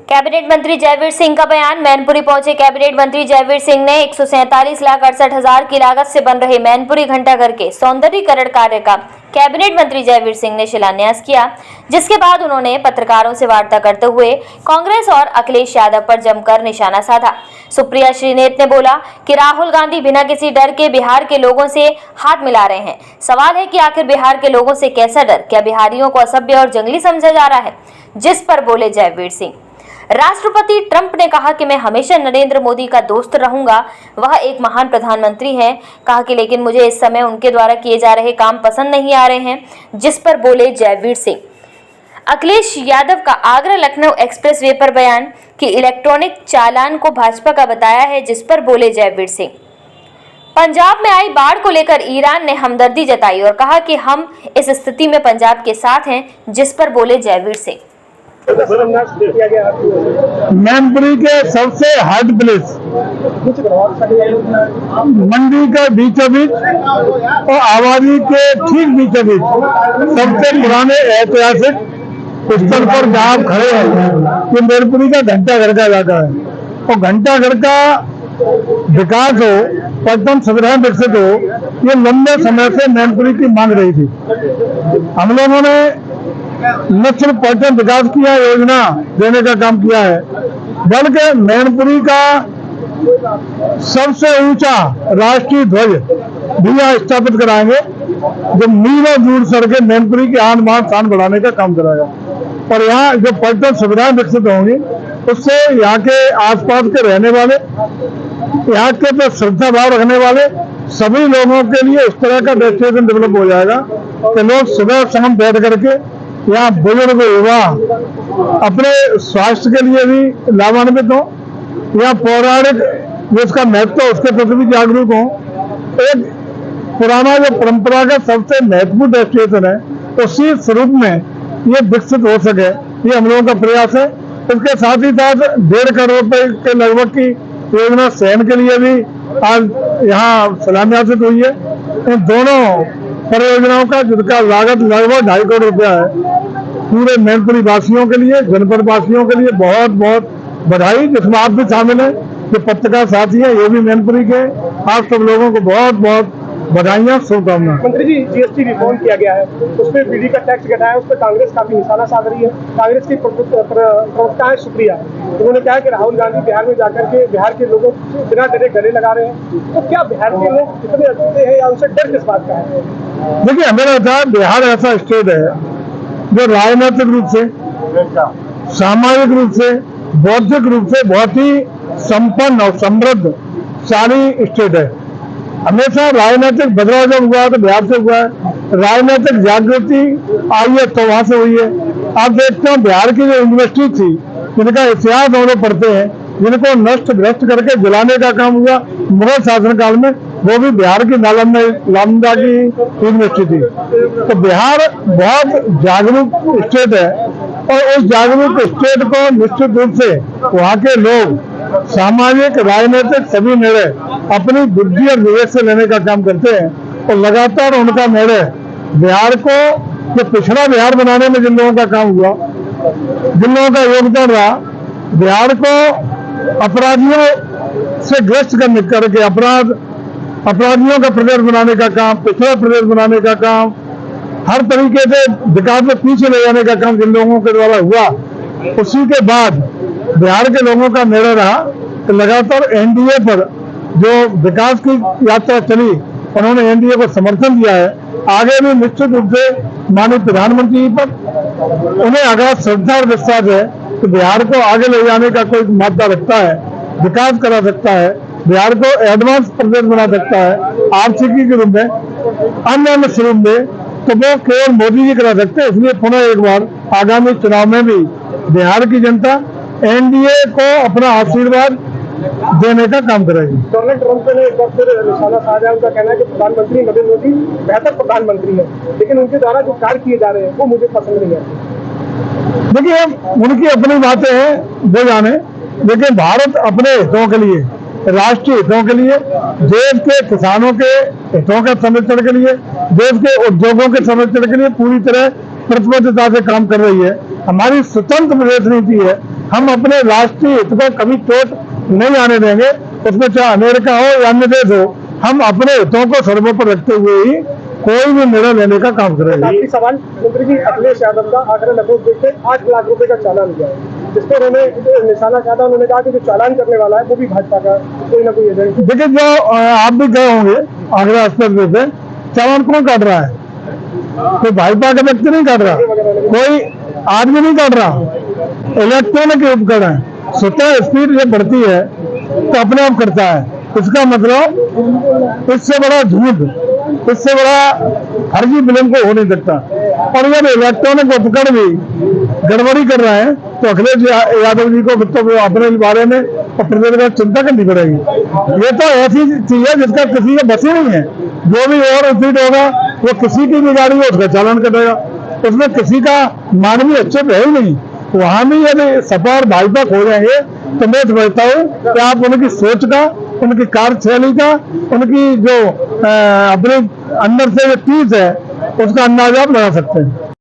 Cabinet मंत्री जयवीर सिंह का बयान। मैनपुरी पहुंचे कैबिनेट मंत्री जयवीर सिंह ने 147,68,000 की लागत से बन रहे मैनपुरी घंटाघर के सौंदर्यीकरण कार्य का कैबिनेट मंत्री जयवीर सिंह ने शिलान्यास किया, जिसके बाद उन्होंने पत्रकारों से वार्ता करते हुए कांग्रेस और अखिलेश यादव पर जमकर निशाना साधा। सुप्रिया श्रीनेत ने बोला कि राहुल गांधी बिना किसी डर के बिहार के लोगों से हाथ मिला रहे हैं। सवाल है कि आखिर बिहार के लोगों से कैसा डर? क्या बिहारियों को असभ्य और जंगली समझा जा रहा है? जिस पर बोले जयवीर सिंह। राष्ट्रपति ट्रंप ने कहा कि मैं हमेशा नरेंद्र मोदी का दोस्त रहूंगा, वह एक महान प्रधानमंत्री हैं। कहा कि लेकिन मुझे इस समय उनके द्वारा किए जा रहे काम पसंद नहीं आ रहे हैं, जिस पर बोले जयवीर सिंह। अखिलेश यादव का आगरा लखनऊ एक्सप्रेसवे पर बयान कि इलेक्ट्रॉनिक चालान को भाजपा का बताया है, जिस पर बोले जयवीर सिंह। पंजाब में आई बाढ़ को लेकर ईरान ने हमदर्दी जताई और कहा कि हम इस स्थिति में पंजाब के साथ हैं, जिस पर बोले जयवीर सिंह। मैनपुरी के सबसे हार्ड प्लेस मंडी के बीचों बीच और आबादी के ठीक बीचों बीच सबसे पुराने ऐतिहासिक स्थल पर जहाँ आप खड़े हैं, ये मैनपुरी का घंटाघर का इलाका है। और घंटाघर का विकास हो, पर्यटन सुविधाएं विकसित हो, ये लंबे समय से मैनपुरी की मांग रही थी। हम लोगों ने न सिर्फ पर्यटन विकास किया, योजना देने का काम किया है, बल्कि मैनपुरी का सबसे ऊंचा राष्ट्रीय ध्वज भी यहाँ स्थापित कराएंगे, जो मीलों दूर सर के मैनपुरी की आन बान शान बढ़ाने का काम कराएगा। और यहाँ जो पर्यटन सुविधाएं विकसित होंगी, उससे यहाँ के आसपास के रहने वाले, यहाँ के पे श्रद्धा भाव रखने वाले सभी लोगों के लिए इस तरह का डेस्टिनेशन डेवलप हो जाएगा कि लोग सुबह शाम बैठ करके यहाँ बुजुर्ग युवा अपने स्वास्थ्य के लिए भी लाभान्वित हो, यहाँ पौराणिक जो उसका महत्व है उसके प्रति भी जागरूक हो। एक पुराना जो परंपरागत सबसे महत्वपूर्ण डेस्टिनेशन है, उसी स्वरूप में ये विकसित हो सके, ये हम लोगों का प्रयास है। इसके साथ ही साथ 1.5 करोड़ रुपए के लगभग की योजना शहर के लिए भी आज यहाँ शिलान्यासित हुई है। इन दोनों परियोजनाओं का जिनका लागत लगभग 2.5 करोड़ रुपया है, पूरे मैनपुरी वासियों के लिए, जनपद वासियों के लिए बहुत बहुत बधाई, जिसमें आप भी शामिल हैं, जो पत्रकार साथी हैं, ये भी मैनपुरी के। आप सब लोगों को बहुत बहुत बधाइयाँ, शुभकामनाएं। मंत्री जी, जीएसटी रिफॉर्म किया गया है, उसमें बिजली का टैक्स घटाया है, उस पर कांग्रेस काफी निशाना साध रही है। कांग्रेस की प्रवक्ता है सुप्रिया, उन्होंने कहा कि राहुल गांधी बिहार में जाकर के बिहार के लोगों को बिना डरे गले लगा रहे हैं। तो क्या बिहार के लोग इतने अच्छे हैं या उनसे डर किस बात का है? देखिए, हमें लगता है बिहार ऐसा स्टेट है जो राजनीतिक रूप से, सामाजिक रूप से, बौद्धिक रूप से बहुत ही संपन्न और समृद्धशाली स्टेट है। हमेशा राजनीतिक बदलाव जब हुआ है तो बिहार से हुआ है, राजनीतिक जागृति आई है तो वहां से हुई है। आप देखते हो बिहार की जो यूनिवर्सिटी थी, जिनका इतिहास हम लोग पढ़ते हैं, जिनको नष्ट भ्रष्ट करके जलाने का काम हुआ मुगल शासनकाल में, वो भी बिहार की नालंदा की यूनिवर्सिटी थी। तो बिहार बहुत जागरूक स्टेट है और उस जागरूक स्टेट को निश्चित रूप से वहाँ के लोग सामाजिक, राजनीतिक सभी निर्णय अपनी बुद्धि और विवेक से लेने का काम करते हैं। और लगातार उनका निर्णय बिहार को, जो पिछड़ा बिहार बनाने में जिन लोगों का काम हुआ, जिन लोगों का योगदान रहा, बिहार को अपराधियों से ग्रस्त करके अपराधियों का प्रदेश बनाने का काम, पिछड़ा प्रदेश बनाने का काम, हर तरीके से विकास में पीछे ले जाने का काम जिन लोगों के द्वारा हुआ, उसी के बाद बिहार के लोगों का निर्णय रहा कि लगातार एनडीए पर जो विकास की यात्रा चली, उन्होंने एनडीए को समर्थन दिया है। आगे भी निश्चित रूप से माननीय प्रधानमंत्री पर उन्हें आगाज श्रद्धा और विश्वास है कि बिहार को आगे ले जाने का कोई मादा रखता है, विकास करा सकता है, बिहार को एडवांस प्रदेश बना सकता है आर्थिकी के रूप में, अन्य स्वरूप में, तो वो केवल मोदी जी करा सकते हैं। इसलिए पुनः एक बार आगामी चुनाव में भी बिहार की जनता एनडीए को अपना आशीर्वाद देने का काम करेगी। डोनाल्ड ट्रंप ने एक बार फिर निशाना साधा है। उनका कहना है कि प्रधानमंत्री नरेंद्र मोदी बेहतर प्रधानमंत्री है, लेकिन उनके द्वारा जो कार्य किए जा रहे हैं वो मुझे पसंद नहीं है। देखिए, उनकी अपनी बातें हैं, वो जाने, लेकिन भारत अपने हितों के लिए, राष्ट्रीय हितों के लिए, देश के किसानों के हितों के संरक्षण के लिए, देश के उद्योगों के संरक्षण के लिए पूरी तरह प्रतिबद्धता से काम कर रही है। हमारी स्वतंत्र विदेश नीति है हम अपने राष्ट्रीय हित को कभी चोट नहीं आने देंगे, उसमें चाहे अमेरिका हो या अन्य देश हो, हम अपने हितों को सर्वोपरि रखते हुए ही कोई भी निर्णय लेने का काम करेंगे। आखिरी सवाल मंत्री जी, अखिलेश यादव का आगरा लखनऊ ब्रिज पे 8 लाख रुपए का चालान दिया है, जिस पर उन्होंने निशाना साधा। उन्होंने कहा कि जो चालान करने वाला है वो भी भाजपा का कोई ना कोई एजेंट। देखिए, जो आप भी गए होंगे आगरा एक्सप्रेस पे, चालान कौन काट रहा है? कोई भाजपा का व्यक्ति नहीं काट रहा, कोई आदमी नहीं काट रहा, इलेक्ट्रॉनिक उपकरण है। स्वतः स्पीड जब बढ़ती है तो अपने आप करता है। इसका मतलब इससे बड़ा झूठ, इससे बड़ा फर्जी फिल्म को हो नहीं सकता। और जब इलेक्ट्रॉनिक उपकरण भी गड़बड़ी कर रहे हैं तो अखिलेश यादव जी को तो अपने बारे में और प्रदेश में चिंता करनी पड़ेगी। ये तो ऐसी चीज है जिसका किसी का बस ही नहीं है। जो भी ओवर स्पीड होगा वो किसी की भी गाड़ी हो उसका चालान कटेगा, उसमें किसी का मानवीय अच्छे है ही नहीं। वहां भी यदि सपा और भाजपा खो जाएंगे तो मैं समझता हूँ कि आप उनकी सोच का, उनकी कार्यशैली का, उनकी जो अपने अंदर से जो चीज है उसका अंदाजा आप लगा सकते हैं।